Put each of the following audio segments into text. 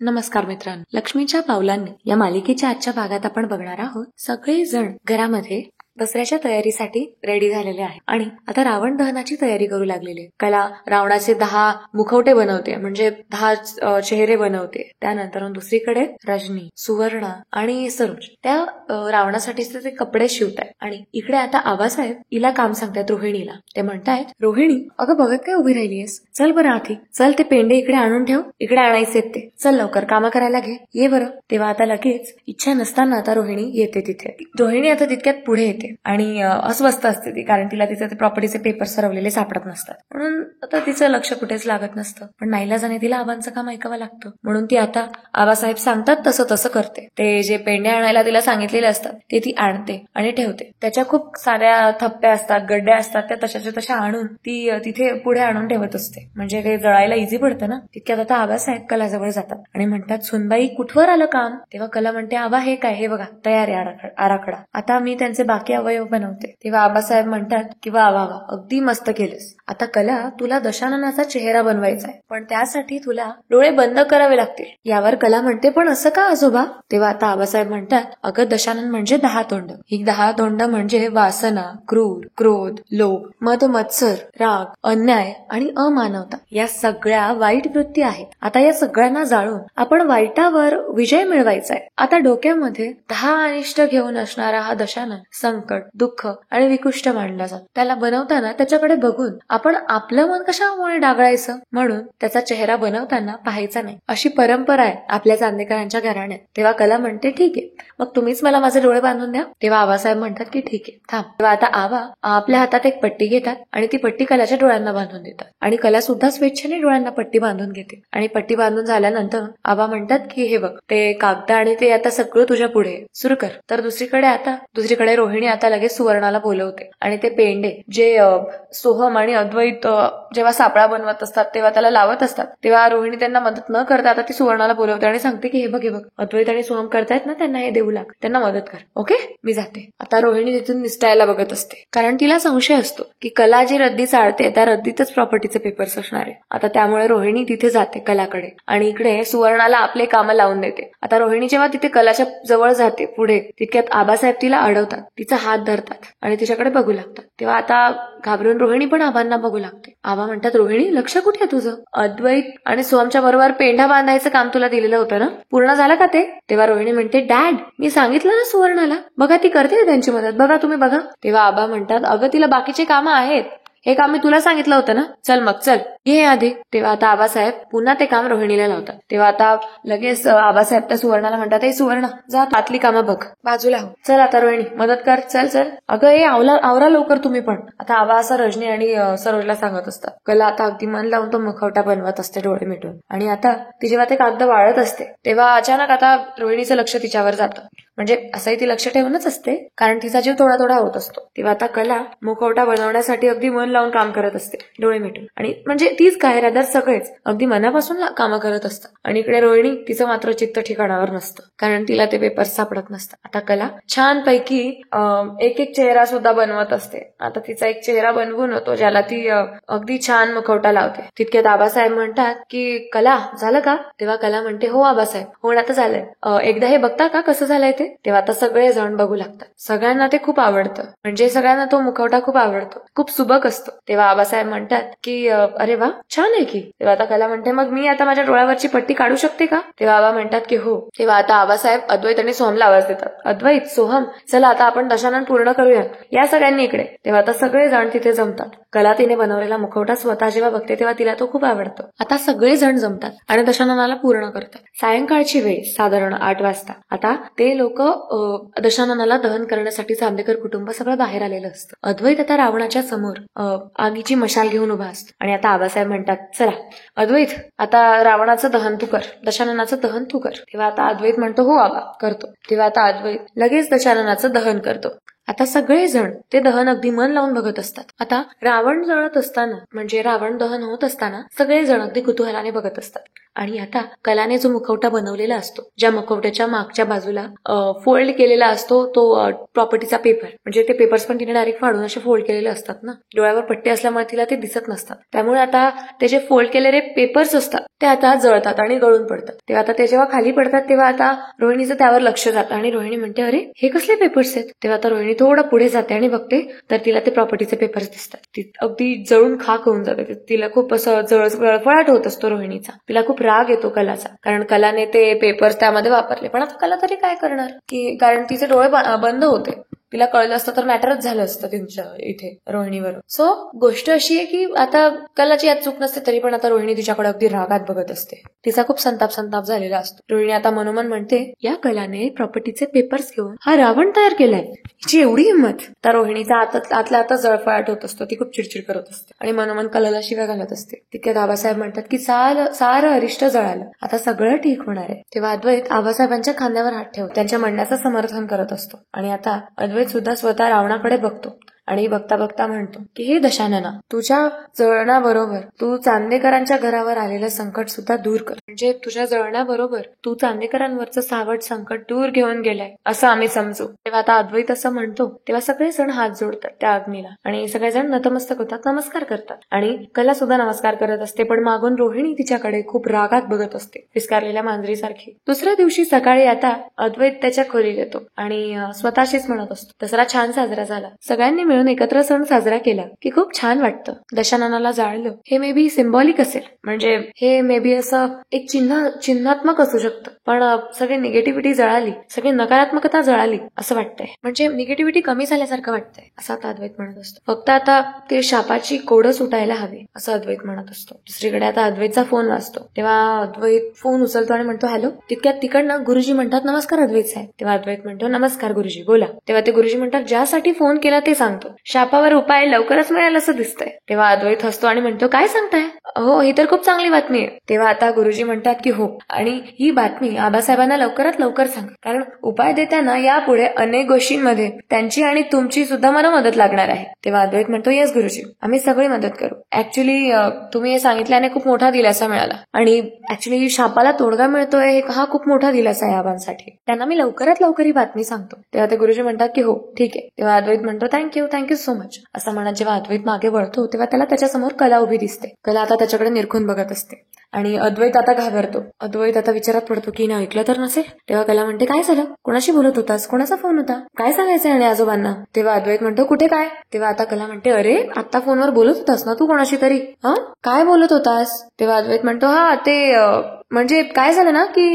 नमस्कार मित्रांनो, लक्ष्मीच्या पावलांनी या मालिकेच्या आजच्या भागात आपण बघणार आहोत. सगळे जण घरामध्ये दसऱ्याच्या तयारीसाठी रेडी झालेले आहे आणि आता रावण दहनाची तयारी करू लागलेली आहे. कला रावणाचे 10 मुखवटे बनवते, म्हणजे 10 चेहरे बनवते. त्यानंतर दुसरीकडे रजनी, सुवर्णा आणि सरोज त्या रावणासाठीचे ते कपडे शिवतायत. आणि इकडे आता आबासाहेब हिला काम सांगतायत रोहिणीला. ते म्हणतायत, रोहिणी अगं बघत काय उभी राहिलीयस, चल बरं आधी, चल ते पेंडे इकडे आणून ठेव, इकडे आणायचे ते, चल लवकर काम करायला घे, ये बरं. तेव्हा आता लगेच इच्छा नसताना आता रोहिणी येते तिथे. रोहिणी आता तितक्यात पुढे येते आणि अस्वस्थ असते ती, कारण तिला तिचे प्रॉपर्टीचे पेपर सरवलेले सापडत नसतात. म्हणून आता तिचं लक्ष कुठेच लागत नसतं. पण नाईलाजाने तिला आबांचं काम ऐकावं लागतं. म्हणून ती आता आबासाहेब सांगतात तसं तसं करते. ते जे पेंडे आणायला तिला सांगितलेले असतात ते ती आणते आणि ठेवते. त्याच्या खूप साऱ्या थप्प्या असतात, गड्ड्या असतात, त्या तशाच्या तशा आणून ती तिथे पुढे आणून ठेवत असते. म्हणजे ते जळायला इझी पडतं ना. तितक्यात आता आबासाहेब कलाजवळ जातात आणि म्हणतात, सुनबाई कुठवर आलं काम? तेव्हा कला म्हणते, आबा हे काय, हे बघा तयार आहे आराखडा, आता मी त्यांचे बाकी अवयव बनवते. तेव्हा आबासाहेब म्हणतात की वा वा वा, अगदी मस्त केलंस. आता कला, तुला दशाननाचा चेहरा बनवायचा आहे, पण त्यासाठी तुला डोळे बंद करावे लागतील. यावर कला म्हणते, पण असं का आजोबा? तेव्हा आता आबासाहेब म्हणतात, अगं दशानन म्हणजे 10 तोंड. ही 10 तोंड म्हणजे वासना, क्रूर, क्रोध, लोभ, मद, मत्सर, राग, अन्याय आणि अमानवता या सगळ्या वाईट वृत्ती आहेत. आता या सगळ्यांना जाळून आपण वाईटावर विजय मिळवायचा आहे. आता डोक्यामध्ये 10 अनिष्ट घेऊन असणारा हा दशानन संकट, दुःख आणि विकुष्ट मांडला जातो. त्याला बनवताना त्याच्याकडे बघून आपण आपलं मन कशामुळे डागळायचं, म्हणून त्याचा चेहरा बनवताना पाहायचा नाही, अशी परंपरा आहे आपल्या चांदेकरांच्या घराण्यात. तेव्हा कला म्हणते, ठीक आहे, मग तुम्हीच मला माझे डोळे बांधून द्या. तेव्हा आबासाहेब म्हणतात की ठीक आहे, थांब. तेव्हा आता आबा आपल्या हातात एक पट्टी घेतात आणि ती पट्टी कलाच्या डोळ्यांना बांधून देतात. आणि कला सुद्धा स्वेच्छेने डोळ्यांना पट्टी बांधून घेते. आणि पट्टी बांधून झाल्यानंतर आबा म्हणतात की हे बघ, ते कागद आणि ते आता सगळं तुझ्या पुढे सुरू कर. तर दुसरीकडे रोहिणी आता लगेच सुवर्णाला बोलवते आणि ते पेंडे जे सोहम आणि अद्वैत जेव्हा सापळा बनवत असतात तेव्हा त्याला लावत असतात, तेव्हा रोहिणी त्यांना मदत न करता आता ती सुवर्णाला बोलवते आणि सांगते की हे बघ अद्वैत आणि सोहम करतायत ना, त्यांना हे देऊ लाग, त्यांना मदत कर. ओके, मी जाते. आता रोहिणी तिथून निसटायला बघत असते, कारण तिला संशय असतो की कला जी रद्दी चाळते त्या रद्दीतच प्रॉपर्टीचे पेपर्स असणार आहे. आता त्यामुळे रोहिणी तिथे जाते कलाकडे आणि इकडे सुवर्णाला आपले कामं लावून देते. आता रोहिणी जेव्हा तिथे कलाच्या जवळ जाते पुढे, तितक्यात आबासाहेब तिला अडवतात, तिचा हात धरतात आणि तिच्याकडे बघू लागतात. तेव्हा आता घाबरून रोहिणी पण आबांना बघू लागते. आबा म्हणतात, रोहिणी लक्ष कुठे आहे तुझं? अद्वैत आणि सोमच्या बरोबर पेंढा बांधायचं काम तुला दिलेलं होतं ना, पूर्ण झालं का ते? तेव्हा रोहिणी म्हणते, डॅड मी सांगितलं ना सुवर्णाला, बघा ती करते त्यांची मदत, बघा तुम्ही बघा. तेव्हा आबा म्हणतात, अगं तिला बाकीचे कामं आहेत, हे काम मी तुला सांगितलं होतं ना, चल मग चल ये आधी. तेव्हा आता आबासाहेब पुन्हा ते काम रोहिणीला लावतात. तेव्हा आता लगेच आबासाहेब त्या सुवर्णाला म्हणतात, ए सुवर्णा जा आतली कामं बघ, बाजूला हो, चल आता रोहिणी मदत कर, चल चल. अगं हे आवरा लवकर तुम्ही पण. आता आबा असं रजनी आणि सरोजला सांगत असतात. कला आता अगदी मन लावून तो मुखवटा बनवत असते डोळे मिटून. आणि आता ती जेव्हा ते कागद वाळत असते तेव्हा अचानक आता रोहिणीचं लक्ष तिच्यावर जातं. म्हणजे असंही ती लक्ष ठेवूनच असते, कारण तिचा जीव थोडा थोडा होत असतो. तेव्हा आता कला मुखवटा बनवण्यासाठी अगदी मन लावून काम करत असते डोळे मिटून. आणि म्हणजे तीच काय, रादर सगळेच अगदी मनापासून कामं करत असतात. आणि इकडे रोहिणी तिचं मात्र चित्त ठिकाणावर नसतं, कारण तिला ते पेपर्स सापडत नसतात. आता कला छानपैकी एक एक चेहरा सुद्धा बनवत असते. आता तिचा एक चेहरा बनवून होतो ज्याला ती अगदी छान मुखवटा लावते. तितक्यात आबासाहेब म्हणतात की कला झालं का? तेव्हा कला म्हणते, हो आबासाहेब, हो आता झालंय, एकदा हे बघता का कसं झालंय ते? तेव्हा आता सगळे जण बघू लागतात. सगळ्यांना ते खूप आवडतं, म्हणजे सगळ्यांना तो मुखवटा खूप आवडतो, खूप सुबक असतो. तेव्हा आबासाहेब म्हणतात की अरे वा, छान आहे की. तेव्हा आता कला म्हणते, मग मी आता माझ्या डोळ्यावरची पट्टी काढू शकते का? तेव्हा आबा म्हणतात की हो. तेव्हा आता आबासाहेब अद्वैत आणि सोहमला आवाज देतात, अद्वैत, सोहम, चला आता आपण दशानन पूर्ण करूया, या सगळ्यांनी इकडे. तेव्हा आता सगळे जण तिथे जमतात. कला तिने बनवलेला मुखवटा स्वतः जेव्हा बघते तेव्हा तिला तो खूप आवडतो. आता सगळे जण जमतात आणि दशाननाला पूर्ण करतात. सायंकाळची वेळ साधारण 8 वाजता. आता ते लोक दशाननाला दहन करण्यासाठी चांदेकर कुटुंब सगळं बाहेर आलेलं असतं. अद्वैत आता रावणाच्या समोर आगीची मशाल घेऊन उभा असतो आणि आता आबासाहेब म्हणतात, चला अद्वैत, आता रावणाचं दहन तू कर, दशाननाचं दहन तू कर. तेव्हा आता अद्वैत म्हणतो, हो आबा करतो. तेव्हा आता अद्वैत लगेच दशाननाचं दहन करतो. आता सगळेजण ते दहन अगदी मन लावून बघत असतात. आता रावण जळत असताना म्हणजे रावण दहन होत असताना सगळेजण अगदी कुतूहलाने बघत असतात. आणि आता कलाने जो मुखवटा बनवलेला असतो, ज्या मुखवट्याच्या मागच्या बाजूला फोल्ड केलेला असतो तो प्रॉपर्टीचा पेपर, म्हणजे ते पेपर्स पण तिने डायरेक्ट फाडून असे फोल्ड केलेले असतात ना, डोळ्यावर पट्टे असल्यामुळे तिला ते दिसत नसतात. त्यामुळे आता ते जे फोल्ड केलेले पेपर्स असतात ते आता जळतात आणि गळून पडतात. तेव्हा आता ते जेव्हा खाली पडतात तेव्हा आता रोहिणीचं त्यावर लक्ष जातं आणि रोहिणी म्हणते, अरे हे कसले पेपर्स आहेत. तेव्हा आता रोहिणी थोडं पुढे जाते आणि बघते तर तिला ते प्रॉपर्टीचे पेपर्स दिसतात. ती अगदी जळून खाक होऊन जाते. तिला खूप असं जळफळाट होत असतो रोहिणीचा. तिला खूप राग येतो कलाचा, कारण कलाने ते पेपर्स त्यामध्ये वापरले. पण आता कला तरी काय करणार, की कारण तिचे डोळे बंद होते. तिला कळलं असतं तर मॅटरच झालं असतं त्यांच्या इथे रोहिणीवर. सो गोष्ट अशी आहे की आता कलाची यात चूक नसते तरी पण आता रोहिणी तिच्याकडे अगदी रागात बघत असते. तिचा खूप संताप झालेला असतो. रोहिणी आता मनोमन म्हणते, या कलाने प्रॉपर्टीचे पेपर्स घेऊन हा रावण तयार केलाय, हिची एवढी हिंमत. तर रोहिणीचा आतल्या आता जळफळाट होत असतो. ती खूप चिडचिड करत असते आणि मनोमन कलाला शिव्या घालत असते. तिथे आबासाहेब म्हणतात की सारं अरिष्ट जळालं, आता सगळं ठीक होणार आहे. तेव्हा अद्वैत आबासाहेबांच्या खांद्यावर हात ठेवून त्यांच्या म्हणण्याचं समर्थन करत असतो. आणि आता अद्वैत सुद्धा स्वतः रावणाकडे बघतो आणि बघता बघता म्हणतो की हे दशानना, तुझ्या जळणाबरोबर तू चांदेकरांच्या घरावर आलेलं संकट सुद्धा दूर कर. म्हणजे तुझ्या जळणाबरोबर तू चांदेकरांवरचं सावट संकट दूर घेऊन गेलाय असं आम्ही समजू. तेव्हा आता अद्वैत असं म्हणतो तेव्हा सगळेजण हात जोडतात त्या अग्नीला आणि सगळेजण नतमस्तक होतात, नमस्कार करतात. आणि कला सुद्धा नमस्कार करत असते. पण मागून रोहिणी तिच्याकडे खूप रागात बघत असते, फिसकारलेल्या मांजरीसारखी. दुसऱ्या दिवशी सकाळी आता अद्वैत त्याच्या खोलीत येतो आणि स्वतःशीच म्हणत असतो, दसरा छान साजरा झाला, सगळ्यांनी मिळून एकत्र सण साजरा केला की खूप छान वाटतं. दशाननाला जाळलं हे मे बी सिम्बॉलिक असेल, म्हणजे हे मे बी असं एक चिन्हात्मक असू शकतं. पण सगळी निगेटिव्हिटी जळाली, सगळी नकारात्मकता जळाली असं वाटतंय. म्हणजे निगेटिव्हिटी कमी झाल्यासारखं वाटतंय असं आता अद्वैत म्हणत असतो. फक्त आता ते शापाची कोडं सुटायला हवी असं अद्वैत म्हणत असतो. दुसरीकडे आता अद्वैतचा फोन वाजतो. तेव्हा अद्वैत फोन उचलतो आणि म्हणतो हॅलो. तितक्यात तिकडनं गुरुजी म्हणतात, नमस्कार अद्वैत साहेब. तेव्हा अद्वैत म्हणतो, नमस्कार गुरुजी, बोला. तेव्हा ते गुरुजी म्हणतात, ज्यासाठी फोन केला ते सांगतो, शापावर उपाय लवकरच मिळेल असं दिसतंय. तेव्हा अद्वैत हसतो आणि म्हणतो, काय सांगताय? हो, ही तर खूप चांगली बातमी आहे. तेव्हा आता गुरुजी म्हणतात की हो, आणि ही बातमी आबासाहेबांना लवकरात लवकर सांग, कारण उपाय देताना यापुढे अनेक गोष्टींमध्ये त्यांची आणि तुमची सुद्धा मला मदत लागणार आहे. तेव्हा अद्वैत म्हणतो, येस गुरुजी, आम्ही सगळी मदत करू. ऍक्च्युली तुम्ही हे सांगितल्याने खूप मोठा दिलासा मिळाला आणि ऍक्च्युली शापाला तोडगा मिळतोय हा खूप मोठा दिलासा आहे आबांसाठी. त्यांना मी लवकरात लवकर ही बातमी सांगतो. तेव्हा ते गुरुजी म्हणतात की हो ठीक आहे. तेव्हा अद्वैत म्हणतो, थँक्यू सो मच असं म्हणत जेव्हा अद्वैत मागे वळतो तेव्हा त्याला त्याच्यासमोर कला उभी दिसते. कला आता त्याच्याकडे निरखून बघत असते आणि अद्वैत आता घाबरतो. अद्वैत आता विचारात पडतो की ना ऐकलं तर नसेल. तेव्हा कला म्हणते, काय झालं, कोणाशी बोलत होतास, कोणाचा फोन होता, काय सांगायचंय आणि आजोबांना. तेव्हा अद्वैत म्हणतो, कुठे काय. तेव्हा आता कला म्हणते, अरे आता फोनवर बोलत होतास ना तू कोणाशी तरी, काय बोलत होतास. तेव्हा अद्वैत म्हणतो, हा ते म्हणजे काय झालं ना की.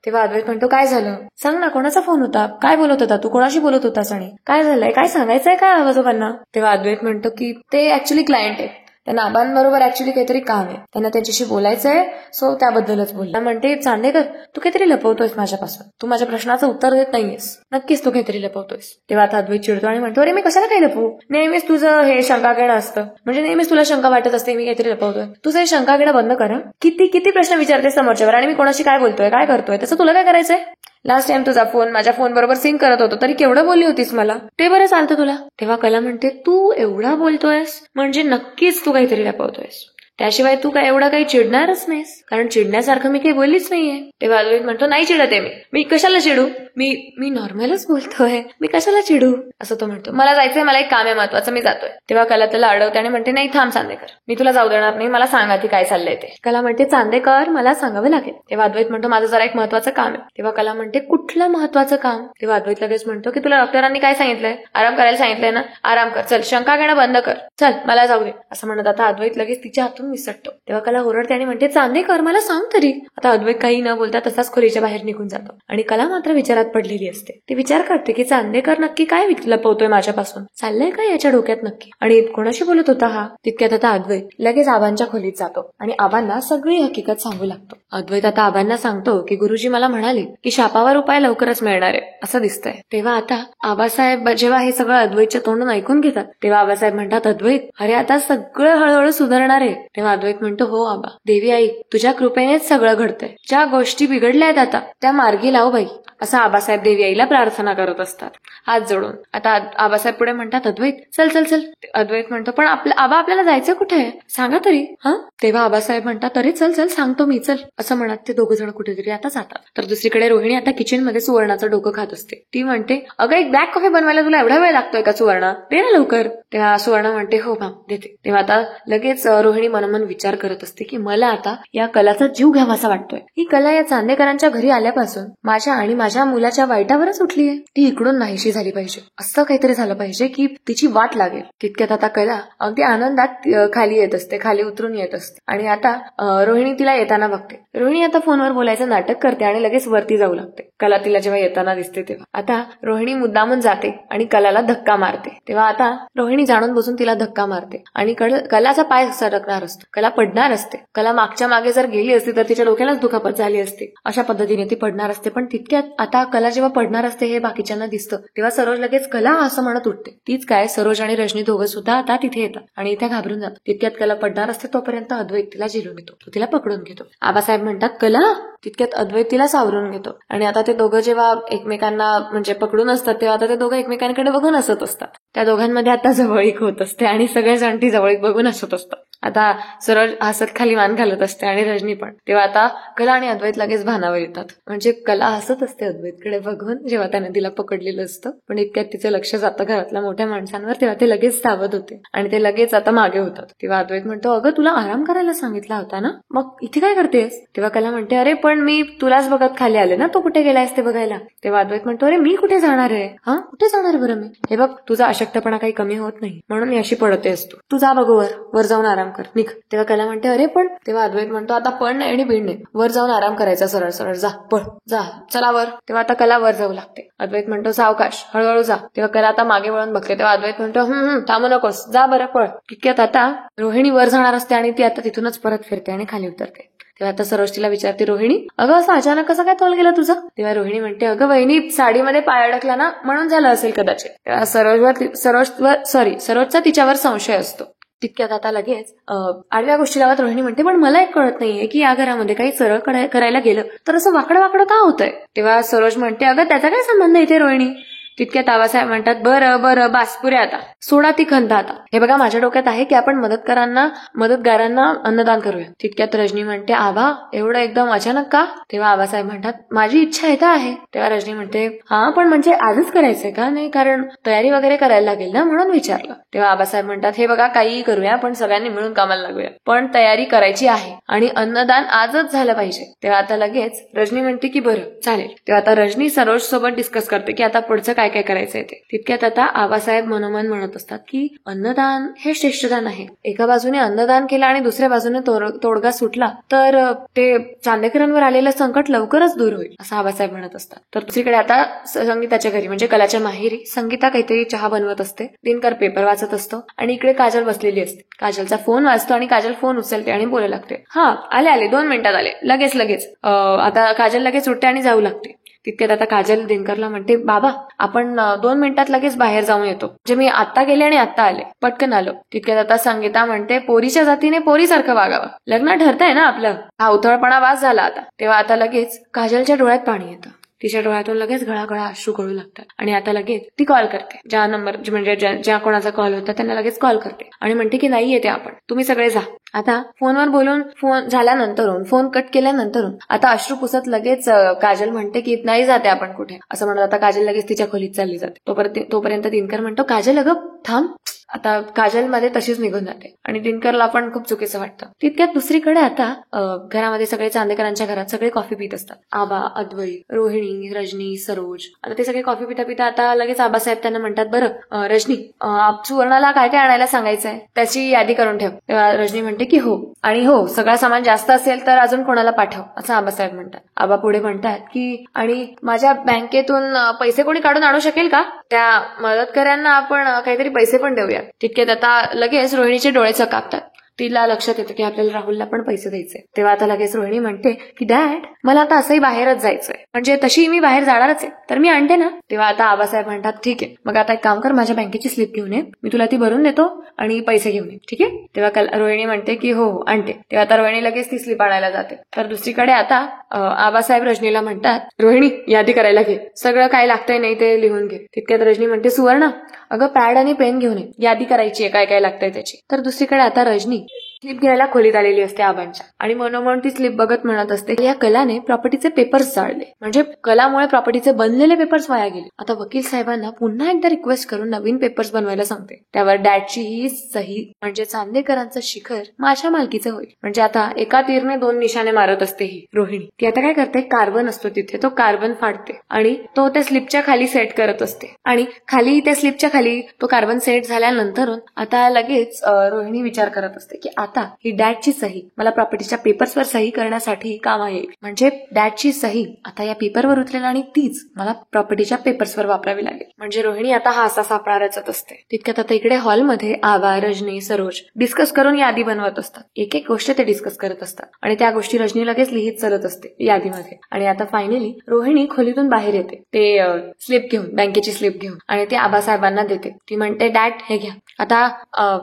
तेव्हा अद्वैत म्हणतो, काय झालं सांग ना, कोणाचा फोन होता, काय बोलत होता तू, कोणाशी बोलत होतास आणि काय झालंय, काय सांगायचंय काय आजोबांना. तेव्हा अद्वैत म्हणतो की ते ऍक्च्युली क्लायंट आहे, त्यांना आबांबरोबर ऍक्च्युली काहीतरी काम आहे, त्यांना त्यांच्याशी बोलायचंय, सो त्याबद्दलच बोलला. म्हणते, चांदेकर तू काहीतरी लपवतोयस माझ्यापासून, तू माझ्या प्रश्नाचं उत्तर देत नाहीयेस, नक्कीच तू काहीतरी लपवतोयस. तेव्हा आता अद्वैत चिडतो आणि म्हणतो, अरे मी कशाला काही लपवू, नेहमीच तुझं हे शंका घेणं असतं, म्हणजे नेहमीच तुला शंका वाटत असते मी काहीतरी लपवतोय. तुझं हे शंका घेणं बंद करा. किती प्रश्न विचारतेस समोरच्यावर आणि मी कोणाशी काय बोलतोय काय करतोय त्याचं तुला काय करायचंय. लास्ट टाइम तुझा फोन माझ्या फोन बरोबर सिंक करत होतो तरी केवढं बोलली होतीस मला, ते बरं चालतं तुला. तेव्हा कला म्हणते, तू एवढा बोलतोयस म्हणजे नक्कीच तू काहीतरी लपवतोयस, त्याशिवाय तू काय एवढा काही चिडणारच नाहीस, कारण चिडण्यासारखं मी काही बोललीच नाहीये. तेव्हा अद्वैत म्हणतो, नाही चिडत आहे मी कशाला चिडू, मी नॉर्मलच बोलतोय, मी कशाला चिडू असं तो म्हणतो. मला जायचंय, मला एक काम आहे महत्वाचं, मी जातोय. तेव्हा कला त्याला अडवते आणि म्हणते, नाही थांब चांदेकर, मी तुला जाऊ देणार नाही, मला सांगा की काय चाललंय ते. कला म्हणते, चांदेकर मला सांगावं लागेल. तेव्हा अद्वैत म्हणतो, माझं जरा एक महत्वाचं काम आहे. तेव्हा कला म्हणते, कुठलं महत्वाचं काम. तेव्हा अद्वैत लगेच म्हणतो की तुला डॉक्टरांनी काय सांगितलंय, आराम करायला सांगितलंय ना, आराम कर, चल शंका घेणं बंद कर, चल मला जाऊ दे असं म्हणत आता अद्वैत लगेच तिच्या हातून विसटतो. तेव्हा कला ओरडते आणि म्हणते, चांदेकर मला सांग तरी. आता अद्वैत काही न बोलता तसाच खोलीच्या बाहेर निघून जातो आणि कला मात्र विचारात पडलेली असते. ती विचार करते की चांदेकर नक्की काय लपवतोय माझ्यापासून, चाललंय काय याच्या डोक्यात नक्की, आणि कोणाशी बोलत होता हा. तितक्यात आता अद्वैत लगेच आबांच्या खोलीत जातो आणि आबांना सगळी हकीकत सांगू लागतो. अद्वैत आता आबांना सांगतो की गुरुजी मला म्हणाले की शापावर उपाय लवकरच मिळणार आहे असं दिसतंय. तेव्हा आता आबासाहेब जेव्हा हे सगळं अद्वैतच्या तोंडून ऐकून घेतात तेव्हा आबासाहेब म्हणतात, अद्वैत अरे आता सगळं हळूहळू सुधारणार आहे. तेव्हा अद्वैत म्हणतो, हो आबा, देवी आई तुझ्या कृपेनेच सगळं घडतंय. ज्या गोष्टी बिघडल्यात आता त्या मार्गी लाव बाई, असं आबासाहेब देवी आईला प्रार्थना करत असतात हात जोडून. आता आबासाहेब पुढे म्हणतात, अद्वैत चल चल चल. अद्वैत म्हणतो, पण आबा आपल्याला जायचं कुठे, सांगा तरी. हा, तेव्हा आबासाहेब म्हणतात, अरे चल चल सांगतो मी, चल. असं म्हणत ते दोघं जण कुठेतरी आता जातात. तर दुसरीकडे रोहिणी आता किचन मध्ये सुवर्णाचं डोकं खात असते. ती म्हणते, अगं एक ब्लॅक कॉफी बनवायला तुला एवढा वेळ लागतोय का सुवर्णा, दे ना लवकर. तेव्हा सुवर्णा म्हणते, हो मॅम देते. तेव्हा आता लगेच रोहिणी मनोमन विचार करत असते की मला आता या कलाचा जीव घ्यावासा वाटतोय. ही कला या चांदेकरांच्या घरी आल्यापासून माझ्या आणि माझ्या मुलाच्या वाईटावरच उठलीये. ती इकडून नाहीशी झाली पाहिजे, असं काहीतरी झालं पाहिजे की तिची वाट लागेल. तितक्यात आता कला अगदी आनंदात खाली येत असते, खाली उतरून येत असते. आणि आता रोहिणी तिला येताना बघते. रोहिणी आता फोनवर बोलायचं नाटक करते आणि लगेच वरती जाऊ लागते. कला तिला जेव्हा येताना दिसते तेव्हा आता रोहिणी मुद्दामून जाते आणि कलाला धक्का मारते. तेव्हा आता रोहिणी जाणून बसून तिला धक्का मारते आणि कलाचा पाय सरकणार असतो, कला पडणार असते. कला मागच्या मागे जर गेली असती तर तिच्या डोक्यालाच दुखापत झाली असते. अशा पद्धतीने ती पडणार असते. पण तितक्यात आता कला जेव्हा पडणार असते हे बाकीच्यांना दिसतं तेव्हा सरोज लगेच कला असं म्हणत उठते. तीच काय, सरोज आणि रजनी दोघं सुद्धा आता तिथे येतात आणि इथे घाबरून जातात. तितक्यात कला पडणार असते तोपर्यंत अद्वैत तिला झेलून येतो, तो तिला पकडून घेतो. आबासाहेब म्हणतात, कला. तितक्यात अद्वैत तिला सावरून घेतो आणि आता ते दोघं जेव्हा एकमेकांना म्हणजे पकडून असतात तेव्हा आता ते दोघं एकमेकांकडे बघून हसत असतात. त्या दोघांमध्ये आता जवळीक होत असते आणि सगळेजण ती जवळीक बघून हसत असतात. आता सरोज हसत खाली मान घालत असते आणि रजनी पण. तेव्हा आता कला आणि अद्वैत लगेच भानावर येतात. म्हणजे कला हसत असते अद्वैतकडे बघून जेव्हा त्याने तिला पकडलेलं असतं. पण इतक्यात तिचं लक्ष जातं घरातल्या मोठ्या माणसांवर. तेव्हा ते लगेच सावध होते आणि ते लगेच आता मागे होतात. तेव्हा अद्वैत म्हणतो, अगं तुला आराम करायला सांगितला होता ना, मग इथे काय करतेस. तेव्हा कला म्हणते, अरे पण मी तुलाच बघत खाली आले ना, तो कुठे गेलायस ते बघायला. तेव्हा अद्वैत म्हणतो, अरे मी कुठे जाणार आहे, हा कुठे जाणार बरं मी. हे बघ तुझा अशक्तपणा काही कमी होत नाही म्हणून मी अशी पडतेस, तू जा बघू वर जाऊन आराम कर, निघ. तेव्हा कला म्हणते, अरे पण. तेव्हा अद्वैत म्हणतो, आता पण नाही आणि बीड नाही, वर जाऊन आराम करायचा, सरळ सरळ जा, पळ जा, चला वर. तेव्हा आता कला वर जाऊ लागते. अद्वैत म्हणतो, सावकाश, हळूहळू जा. तेव्हा कला आता मागे वळून बघते. तेव्हा अद्वैत म्हणतो, थांबू नकोस, जा बरं, पळ. तितक्यात आता रोहिणी वर जाणार असते आणि ती आता तिथूनच परत फिरते आणि खाली उतरते. तेव्हा आता सरोज तिला विचारते, रोहिणी अगं असं अचानक कसं काय तोल गेला तुझा. तेव्हा रोहिणी म्हणते, अगं वहिनी साडीमध्ये पाय अडकला ना म्हणून झालं असेल कदाचित. तेव्हा सरोजचा तिच्यावर संशय असतो. तितक्यात आता लगेच आडव्या गोष्टी लावत रोहिणी म्हणते, पण मला एक कळत नाहीये की या घरामध्ये काही सरळ करायला गेलं तर असं वाकडं वाकडं का होतंय. तेव्हा सरोज म्हणते, अगं त्याचा काय संबंध इथे रोहिणी. तितक्यात आबासाहेब म्हणतात, बरं बास पुरे, आता सोडा ती खंत. आता हे बघा माझ्या डोक्यात आहे की आपण मदतगारांना अन्नदान करूया. तितक्यात रजनी म्हणते, आबा एवढं एकदम अचानक का. तेव्हा आबासाहेब म्हणतात, माझी इच्छा येत आहे. तेव्हा रजनी म्हणते, हा पण म्हणजे आजच करायचंय का. नाही कारण तयारी वगैरे करायला लागेल ना म्हणून विचारलं. तेव्हा आबासाहेब म्हणतात, हे बघा काहीही करूया पण सगळ्यांनी मिळून कामाला लागूया, पण तयारी करायची आहे आणि अन्नदान आजच झालं पाहिजे. तेव्हा आता लगेच रजनी म्हणते की बरं चालेल. तेव्हा आता रजनी सरोज सोबत डिस्कस करते की आता पुढचं काय काय करायचंय ते. तितक्यात आता आबासाहेब मनोमन म्हणत असतात की अन्नदान हे श्रेष्ठदान आहे. एका बाजूने अन्नदान केलं आणि दुसऱ्या बाजूने तोडगा सुटला तर ते चांदेकरांवर आलेलं संकट लवकरच दूर होईल, असं आबासाहेब म्हणत असतात. तर दुसरीकडे आता संगीताच्या घरी म्हणजे कलाच्या माहेरी संगीता काहीतरी चहा बनवत असते. दिनकर पेपर वाचत असतो आणि इकडे काजल बसलेली असते. काजलचा फोन वाजतो आणि काजल फोन उचलते आणि बोलायला लागते, हा आले 2 मिनिटात आले, लगेच. आता काजल लगेच उठते आणि जाऊ लागते. तितक्यात आता काजल दिनकरला म्हणते, बाबा आपण 2 मिनिटात लगेच बाहेर जाऊन येतो, म्हणजे मी आत्ता गेले आणि आत्ता आले, पटकन आलो. तितक्यात आता संगीता म्हणते, पोरीच्या जातीने पोरीसारखं वागावं, लग्न ठरतंय ना आपलं, हा उथळपणा वास झाला आता. तेव्हा आता लगेच काजलच्या डोळ्यात पाणी येतं. तिच्या डोळ्यातून लगेच घळाघळा अश्रू गळू लागतात आणि आता लगेच ती कॉल करते. ज्या नंबर म्हणजे ज्या कोणाचा कॉल होता त्यांना लगेच कॉल करते आणि म्हणते की नाही येते आपण, तुम्ही सगळे जा. आता फोनवर बोलून फोन झाल्यानंतरून फोन कट केल्यानंतरून आता अश्रू पुसत लगेच काजल म्हणते की नाही जाते आपण कुठे, असं म्हणत आता काजल लगेच तिच्या खोलीत चालली जाते. तोपर्यंत दिनकर म्हणतो, काजल अगं थांब. आता काजल मध्ये तशीच निघून जाते आणि दिनकरला पण खूप चुकीचं वाटतं. तितक्यात दुसरीकडे आता घरामध्ये सगळे चांदेकरांच्या घरात सगळे कॉफी पित असतात. आबा, अद्वैत, रोहिणी, रजनी, सरोज. आता ते सगळे कॉफी पिता पिता आता लगेच आबासाहेब त्यांना म्हणतात, बरं रजनी सुवर्णाला काय काय आणायला सांगायचंय त्याची यादी करून ठेव. तेव्हा रजनी म्हणते की हो, आणि हो सगळा सामान जास्त असेल तर अजून कोणाला पाठव, असं आबासाहेब म्हणतात. आबा पुढे म्हणतात की आणि माझ्या बँकेतून पैसे कोणी काढून आणू शकेल का, त्या मदतकऱ्यांना आपण काहीतरी पैसे पण देऊया. तितक्यात आता लगेच रोहिणीचे डोळे चकापतात. तिला लक्षात येतं की आपल्याला राहुलला पण पैसे द्यायचे. तेव्हा आता लगेच रोहिणी म्हणते की डॅड मला आता असंही बाहेरच जायचंय, म्हणजे तशी मी बाहेर जाणारच आहे तर मी आणते ना. तेव्हा आता आबासाहेब म्हणतात ठीक आहे, मग आता एक काम कर, माझ्या बँकेची स्लिप घेऊन ये, मी तुला ती भरून देतो आणि पैसे घेऊन ये, ठीक आहे. तेव्हा रोहिणी म्हणते की हो हो आणते. तेव्हा आता रोहिणी लगेच ती स्लिप आणायला जाते. तर दुसरीकडे आता आबासाहेब रजनीला म्हणतात, रोहिणी यादी करायला घे, सगळं काय लागतंय नाही ते लिहून घे. तितक्यात रजनी म्हणते, सुवर्णा अगं पॅड आणि पेन घेऊन ये, यादी करायची आहे काय काय लागतंय त्याची. तर दुसरीकडे आता रजनी स्लिप घ्यायला खोलीत आलेली असते आबांच्या, आणि मनोमन ती स्लिप बघत म्हणत असते, या कलाने प्रॉपर्टीचे पेपर्स जाळले, म्हणजे कलामुळे प्रॉपर्टीचे बनलेले पेपर्स वाया गेले. आता वकील साहेबांना पुन्हा एकदा रिक्वेस्ट करून नवीन पेपर्स बनवायला सांगते. त्यावर डॅडची ही सही म्हणजे चांदेकरांचं शिखर माझ्या मालकीचं होईल. म्हणजे आता एका तीरने दोन निशाणे मारत असते ही रोहिणी. ती आता काय करते, कार्बन असतो तिथे, तो कार्बन फाडते आणि तो त्या स्लिपच्या खाली सेट करत असते. आणि खाली त्या स्लिपच्या खाली तो कार्बन सेट झाल्यानंतर आता लगेच रोहिणी विचार करत असते की आता ही डॅडची सही मला प्रॉपर्टीच्या पेपर्सवर सही करण्यासाठी कामा येईल. म्हणजे डॅडची सही आता या पेपरवर उतरेल आणि तीच मला प्रॉपर्टीच्या पेपर्सवर वापरावी लागेल. म्हणजे रोहिणी आता हा असा सापळारचत असते. तितक्यात आता इकडे हॉलमध्ये आबा, रजनी, सरोज डिस्कस करून यादी बनवत असतात. एक एक गोष्ट ते डिस्कस करत असतात आणि त्या गोष्टी रजनी लगेच लिहित चालत असते यादीमध्ये. आणि आता फायनली रोहिणी खोलीतून बाहेर येते, ते स्लिप घेऊन, बँकेची स्लिप घेऊन, आणि ते आबासाहेबांना देते. ती म्हणते, डॅड हे घ्या. आता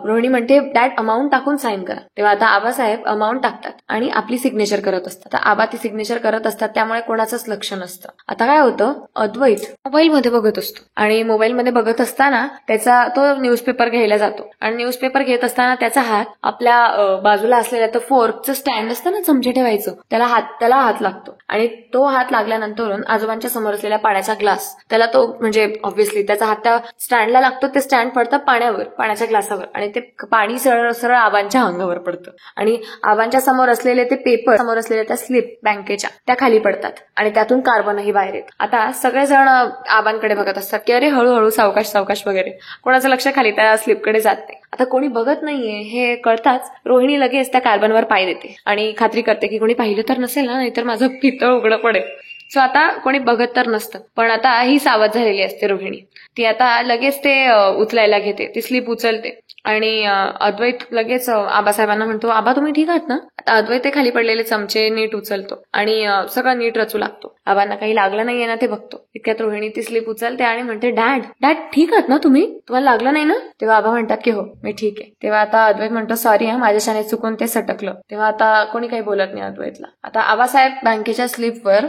रोहिणी म्हणते, डॅड अमाऊंट टाकून साईन करा. तेव्हा आता आबासाहेब अमाऊंट टाकतात आणि आपली सिग्नेचर करत असतात. आबा ती सिग्नेचर करत असतात, त्यामुळे कोणाचंच लक्ष नसतं. आता काय होतं, अद्वैत मोबाईल मध्ये बघत असतो आणि मोबाईल मध्ये बघत असताना त्याचा तो न्यूजपेपर घ्यायला जातो आणि न्यूजपेपर घेत असताना त्याचा हात आपल्या बाजूला असलेल्या तो फोर्कचं स्टँड असतं ना चमचे ठेवायचं, त्याला हात लागतो. आणि तो हात लागल्यानंतर आजोबांच्या समोर असलेल्या पाण्याचा ग्लास, त्याला तो म्हणजे ऑब्व्हियसली त्याचा हात त्या स्टँडला लागतो. ते स्टँड पडतं पाण्याच्या ग्लासावर आणि ते पाणी सरळ सरळ आबांच्या अंगावर पडतं आणि आबांच्या समोर असलेले ते पेपर, समोर असलेल्या त्या स्लिप बँकेच्या, त्या खाली पडतात आणि त्यातून कार्बनही बाहेर येत. आता सगळेजण आबांकडे बघत असतात की अरे हळूहळू सावकाश सावकाश वगैरे, कोणाचं लक्ष खाली त्या स्लिपकडे जात नाही. आता कोणी बघत नाहीये हे कळताच रोहिणी लगेच त्या कार्बनवर पाय देते आणि खात्री करते की कोणी पाहिलं तर नसेल ना, नाहीतर माझं पितळ उघडं पडेल. सो आता कोणी बघत तर नसतं, पण आता ही सावध झालेली असते रोहिणी. ती आता लगेच ते उचलायला घेते, ती स्लिप उचलते आणि अद्वैत लगेच आबासाहेबांना म्हणतो, आबा तुम्ही ठीक आहात ना. आता अद्वैत ते खाली पडलेले चमचे नीट उचलतो आणि सगळं नीट रचू लागतो. आबांना काही लागलं नाहीये ना ते बघतो. इतक्यात रोहिणी ती स्लिप उचलते आणि म्हणते, डॅड ठीक आहात ना तुम्ही, तुम्हाला लागलं नाही ना. तेव्हा आबा म्हणतात की हो मी ठीक आहे. तेव्हा आता अद्वैत म्हणतो, सॉरी माझ्याशाने चुकून ते सटकलं. तेव्हा आता कोणी काही बोलत नाही अद्वैतला. आता आबासाहेब बँकेच्या स्लिपवर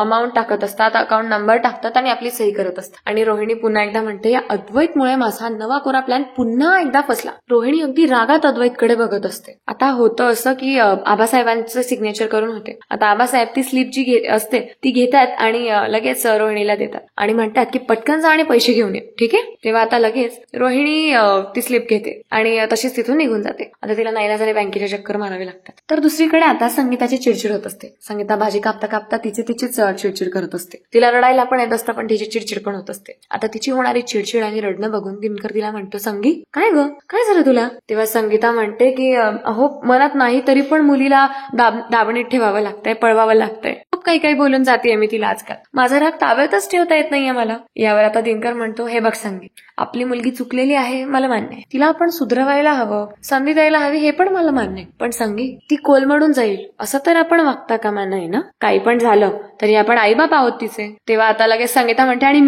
अमाऊंट टाकत असतात, अकाउंट नंबर टाकतात आणि आपली सही करत असतात. आणि रोहिणी पुन्हा एकदा म्हणते, या अद्वैतमुळे माझा नवा कोरा प्लॅन पुन्हा एकदा फसला. रोहिणी अगदी रागात अद्वैतकडे बघत असते. आता होतं असं की आबासाहेबांचं सिग्नेचर करून होते. आता आबासाहेब ती स्लिप जी असते ती घेतात आणि लगेच रोहिणीला देतात आणि म्हणतात की पटकन जा आणि पैसे घेऊन ये, ठीक आहे. तेव्हा आता लगेच रोहिणी ती स्लिप घेते आणि तशीच तिथून निघून जाते. आता तिला नाईलाजाने बँकेच्या चक्कर मारावे लागतात. तर दुसरीकडे आता संगीताची चिडचिड होत असते. संगीता भाजी कापता कापता तिचीच चिडचिड करत असते. तिला रडायला पण येत असतं, पण तिची चिडचिड पण होत असते. आता तिची होणारी चिडचिड आणि रडणं बघून दिनकर तिला म्हणतो, संगी काय ग, काय झालं तुला. तेव्हा संगीता म्हणते की अहो मनात नाही तरी पण मुलीला दाबणीत ठेवावं लागतंय, पळवावं लागतंय. खूप काही बोलून जाते मी तिला आजकाल, माझा राग ताब्यातच ठेवता येत नाहीये मला. यावर आता दिनकर म्हणतो, हे बघ संगी, आपली मुलगी चुकलेली आहे मला मान्य आहे, तिला आपण सुधरवायला हवं, संधी द्यायला हवी हे पण मला मान्य आहे, पण संगी ती कोलमडून जाईल असं तर आपण वागता कामा नये ना. काही पण झालं तरी आपण आईबाप आहोत तिचे. तेव्हा आता लगेच संगीता म्हणते, आणि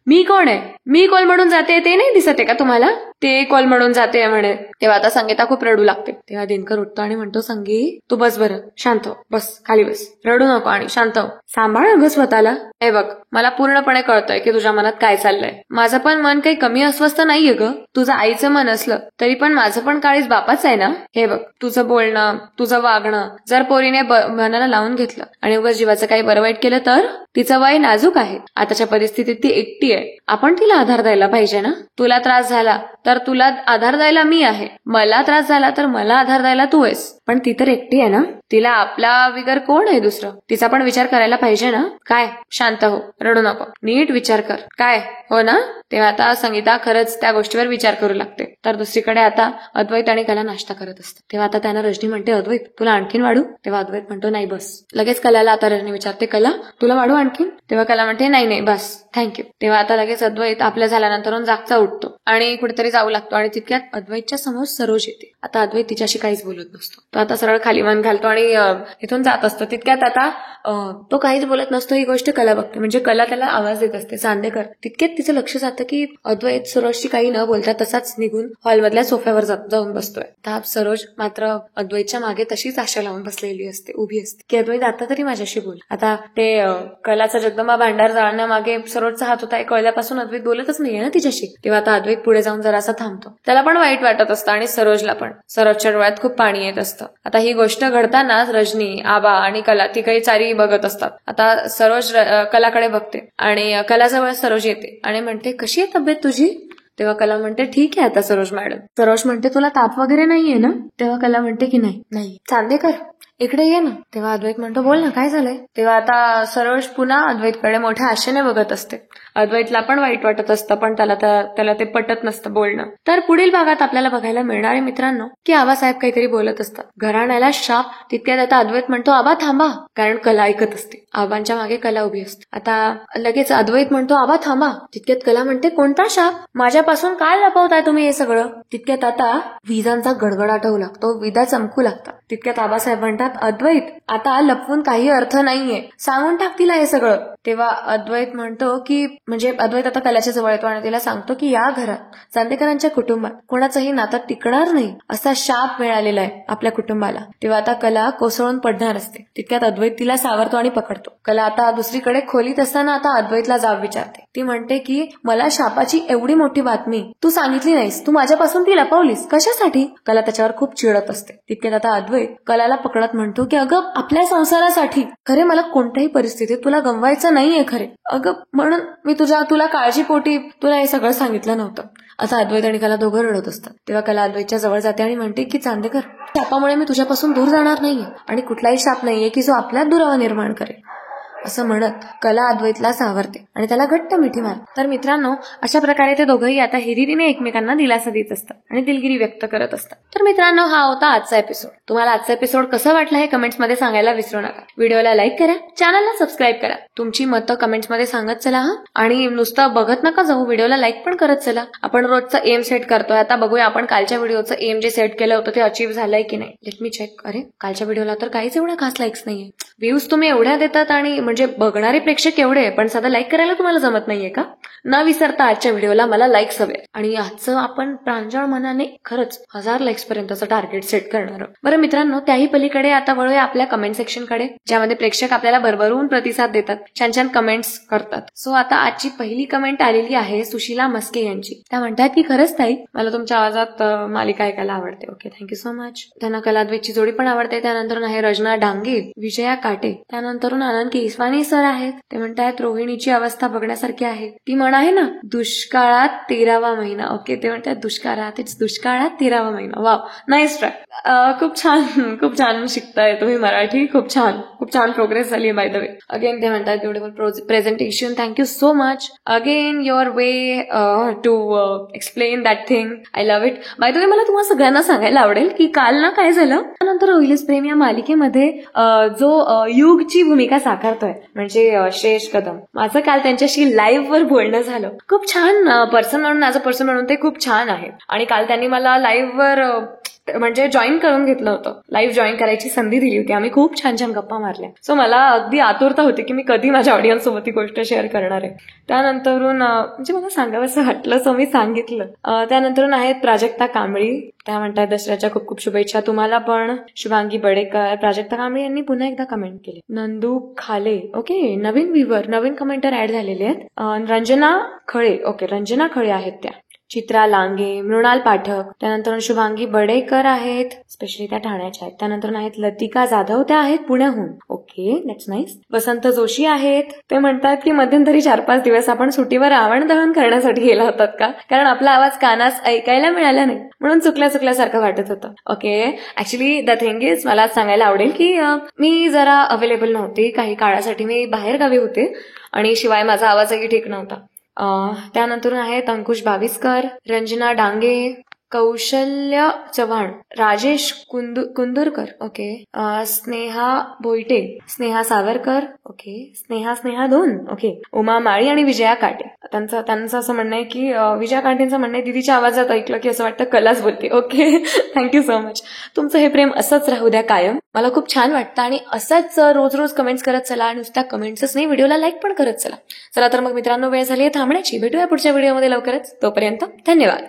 मी कोण आहे, मी कोलमडून जाते ते नाही दिसत आहे का तुम्हाला, ते कोलमडून जाते म्हणे. तेव्हा आता संगीता खूप रडू लागते. तेव्हा दिनकर उठतो आणि म्हणतो, संगी तू बस बरं, शांत हो, बस खाली बस, रडू नको आणि शांत हो, सांभाळ अगं स्वतःला. हे बघ मला पूर्णपणे कळतंय की तुझ्या मनात काय चाललंय. माझं पण मन काही कमी अस्वस्थ नाहीये ग. तुझं आईचं मन असलं तरी पण माझं पण काळीज बापाच आहे ना. हे बघ तुझं बोलणं, तुझं वागणं जर पोरीने मनाला लावून घेतलं आणि उगाच जीवाचं काही बरं वाईट केलं तर, तिचं वय नाजूक आहे, आताच्या परिस्थितीत ती एकटी आहे, आपण तिला आधार द्यायला पाहिजे ना. तुला त्रास झाला तर तुला आधार द्यायला मी आहे, मला त्रास झाला तर मला आधार द्यायला तू आहेस, पण ती तर एकटी आहे ना, तिला आपला बिगर कोण आहे दुसरं, तिचा पण विचार करायला पाहिजे ना. काय शांत हो, रडू नको, नीट विचार कर, काय हो ना. तेव्हा आता संगीता खरंच त्या गोष्टीवर विचार करू लागते. तर दुसरीकडे आता अद्वैत आणि कला नाश्ता करत असते. तेव्हा आता त्यांना रजनी म्हणते, अद्वैत तुला आणखीन वाढू. तेव्हा अद्वैत म्हणतो, नाही बस. लगेच कलाला आता रजनी विचारते, कला तुला वाढू आणखीन. तेव्हा कला म्हणते, नाही बस थँक्यू. तेव्हा आता लगेच अद्वैत आपल्या झाल्यानंतर जागचा उठतो आणि कुठेतरी जाऊ लागतो आणि तितक्यात अद्वैतच्या समोर सरोज येते. आता अद्वैत तिच्याशी काहीच बोलत नसतो. तो आता सरळ खाली मान घालतो आणि इथून जात असतो. तितक्यात आता तो काहीच बोलत नसतो. ही गोष्ट कला बघते, म्हणजे कला त्याला आवाज देत असते, चांदेकर. तितक्यात तिचं लक्ष जातं की अद्वैत सरोजशी काही न बोलता तसाच निघून हॉलमधल्या सोफ्यावर जाऊन बसतोय. तर सरोज मात्र अद्वैतच्या मागे तशीच आशा लावून बसलेली असते, उभी असते की अद्वैत आता तरी माझ्याशी बोल. आता ते कलाचा जगदंबा भांडार जाळण्यामागे सरोजचा हात होता हे कळल्यापासून अद्वैत बोलतच नाहीये ना तिच्याशी. तेव्हा आता अद्वैत पुढे जाऊन जरासा थांबतो. त्याला पण वाईट वाटत असतं आणि सरोजला पण. सरोजच्या डोळ्यात खूप पाणी येत असतं. आता ही गोष्ट घडताना रजनी, आबा आणि कला ती काही चारी बघत असतात. आता सरोज कलाकडे बघते आणि कलाजवळ सरोज येते आणि म्हणते, कशी आहे तब्येत तुझी? तेव्हा कला म्हणते, ठीक आहे आता सरोज मॅडम. सरोज म्हणते, तुला ताप वगैरे नाहीये ना? तेव्हा कला म्हणते की नाही. चांदेकर इकडे ये ना. तेव्हा अद्वैत म्हणतो, बोल ना काय झालंय? तेव्हा आता सरोज पुन्हा अद्वैतकडे मोठ्या आशेने बघत असते. अद्वैतला पण वाईट वाटत असतं, पण त्याला ते पटत नसतं बोलणं. तर पुढील भागात आपल्याला बघायला मिळणार आहे मित्रांनो की आबासाहेब काहीतरी बोलत असतात. घराण्याला शाप. तितक्यात आता अद्वैत म्हणतो, आबा थांबा, कारण कला ऐकत असते. आबांच्या मागे कला उभी असते. आता लगेच अद्वैत म्हणतो, आबा थांबा. तितक्यात कला म्हणते, कोणता शाप? माझ्यापासून काय लपवताय तुम्ही हे सगळं? तितक्यात आता विजांचा गडगडाट होऊ लागतो, विजा चमकू लागतात. तितक्यात आबासाहेब म्हणतात, अद्वैत आता लपवून काही अर्थ नाहीये, सांगून टाक तिला हे सगळं. तेव्हा अद्वैत म्हणतो की म्हणजे अद्वैत आता कलाच्या जवळ येतो आणि तिला सांगतो की या घरात चांदेकरांच्या कुटुंबात कोणाचंही नातं टिकणार नाही असा शाप मिळालेला आहे आपल्या कुटुंबाला. तेव्हा आता कला कोसळून पडणार असते. तितक्यात अद्वैत तिला सावरतो आणि पकडतो. कला आता दुसरीकडे खोलीत असताना आता अद्वैतला जाब विचारते. ती म्हणते की मला शापाची एवढी मोठी बातमी तू सांगितली नाहीस, तू माझ्यापासून ती लपवलीस, कशासाठी? कला त्याच्यावर खूप चिडत असते. तितक्यात आता अद्वैत कलाला पकडत म्हणतो की अगं आपल्या संसारासाठी खरे मला कोणत्याही परिस्थितीत तुला गमवायचं नाहीये खरे. अगं म्हणून मी तुला काळजीपोटी तुला हे सगळं सांगितलं नव्हतं. असं अद्वैत आणि कला दोघं रडत असतात. तेव्हा कला अद्वैतच्या जवळ जाते आणि म्हणते की चांदेकर, शापामुळे मी तुझ्यापासून दूर जाणार नाहीये आणि कुठलाही शाप नाहीये की जो आपल्यात दुरावा निर्माण करेल. असं म्हणत कला अद्वैतला सावरते आणि त्याला घट्ट मिठी मारते. तर मित्रांनो, अशा प्रकारे ते दोघंही आता हिरिरीने एकमेकांना दिलासा देत असतात आणि दिलगिरी व्यक्त करत असतात. तर मित्रांनो, हा होता आजचा एपिसोड. तुम्हाला आजचा एपिसोड कसा वाटला हे कमेंट्समध्ये सांगायला विसरू नका. व्हिडिओला लाईक करा, चॅनलला सबस्क्राईब करा, तुमची मतं कमेंट्समध्ये सांगत चला हा. आणि नुसतं बघत नका जाऊ, व्हिडिओला लाईक पण करत चला. आपण रोजचा एम सेट करतोय. आता बघूया आपण कालच्या व्हिडिओचं एम जे सेट केलं होतं ते अचीव्ह झालंय की नाही. Let me check. अरे कालच्या व्हिडिओला तर काहीच एवढा खास लाईक्स नाहीये. व्ह्यूज तुम्ही एवढ्या देतात आणि म्हणजे बघणारे प्रेक्षक एवढे, पण साधा लाईक करायला तुम्हाला जमत नाहीये का? न विसरता आजच्या व्हिडिओला मला लाईक्स हवे आणि आजचं आपण प्रांजळ मनाने खरंच 1000 लाईक्स पर्यंतचं टार्गेट सेट करणार. बरं मित्रांनो, त्याही पलीकडे आता वळूया आपल्या कमेंट सेक्शनकडे, ज्यामध्ये प्रेक्षक आपल्याला भरभरून प्रतिसाद देतात, छान छान कमेंट्स करतात. सो आता आजची पहिली कमेंट आलेली आहे सुशीला मस्के यांची. त्या म्हणतात की खरंच ताई, मला तुमच्या आवाजात मालिका ऐकायला आवडते. Okay, thank you so much. त्यांना कला अद्वैतची जोडी पण आवडते. त्यानंतर आहे रजना डांगे, विजया काटे, त्यानंतर आनंद केसवानी सर आहेत. ते म्हणतात रोहिणीची अवस्था बघण्यासारखी आहे. ती म्हण आहे ना, दुष्काळात 13वा महिना. ओके, ते म्हणतात दुष्काळात 13वा महिना. Wow, nice try. खूप छान शिकताय तुम्ही मराठी. खूप छान प्रोग्रेस झाली बाय द वे. अगेन ते म्हणतात beautiful presentation, thank you so much. Again your way to explain that thing, I love it. By the way, मला तुम्हाला सगळ्यांना सांगायला आवडेल की काल ना काय झालं, त्यानंतर होईलच प्रेम या मालिकेमध्ये जो युगची भूमिका साकारतोय म्हणजे श्रेयश कदम, माझं काल त्यांच्याशी लाईव्ह वर बोलणं झालं. खूप छान पर्सन म्हणून ते खूप छान आहे. आणि काल त्यांनी मला लाईव्ह वर म्हणजे जॉईन करून घेतलं होतं. लाईव्ह जॉईन करायची संधी दिली होती. आम्ही खूप छान गप्पा मारल्या. सो मला अगदी आतुरता होती की मी कधी माझ्या ऑडियन्स सोबत ही गोष्ट शेअर करणार आहे. त्यानंतरून म्हणजे मला सांगावंसं वाटलं, सो मी सांगितलं. त्यानंतरून आहेत प्राजक्ता कांबळी. त्या म्हणतात दसऱ्याच्या खूप शुभेच्छा तुम्हाला पण. शुभांगी बडेकर, प्राजक्ता कांबळी यांनी पुन्हा एकदा कमेंट केली. नंदू खाले, ओके, नवीन कमेंटर ऍड झालेले आहेत. रंजना खळे, ओके, रंजना खळे आहेत त्या. चित्रा लांगे, मृणाल पाठक, त्यानंतर शुभांगी बडेकर आहेत, स्पेशली त्या ठाण्याच्या आहेत. त्यानंतर आहेत लतिका जाधव, त्या आहेत पुण्याहून. Okay, that's nice. Vasant Joshi आहेत. ते म्हणतात की मध्यंतरी 4-5 दिवस आपण सुट्टीवर रावण दहन करण्यासाठी गेला होतात का? कारण आपला आवाज कानास ऐकायला मिळाला नाही म्हणून चुकल्यासारखं वाटत होतं. Okay, actually the thing is, मला सांगायला आवडेल की मी जरा अवेलेबल नव्हती. काही काळासाठी मी बाहेर गावी होते आणि शिवाय माझा आवाजही ठीक नव्हता. त्यानंतर आहेत अंकुश Baviskar, Ranjana Dange, Kaushalya Chavan, Rajesh Kundurkar, okay, Sneha Boite, Sneha Savarkar, okay, Sneha 2, okay, Uma Mali आणि विजया काटे. त्यांचं असं म्हणणं आहे की विजया कांटेंचं म्हणणं आहे, दीदीच्या आवाजात ऐकलं की असं वाटतं कलाच बोलते. Okay, thank you so much. तुमचं हे प्रेम असंच राहू द्या कायम. मला खूप छान वाटतं आणि असंच रोज रोज कमेंट्स करत चला आणि नुसत्या कमेंट्सच नाही, व्हिडिओला लाईक पण करत चला. चला तर मग मित्रांनो, वेळ झाली आहे थांबण्याची. भेटूया पुढच्या व्हिडिओमध्ये लवकरच. तोपर्यंत धन्यवाद.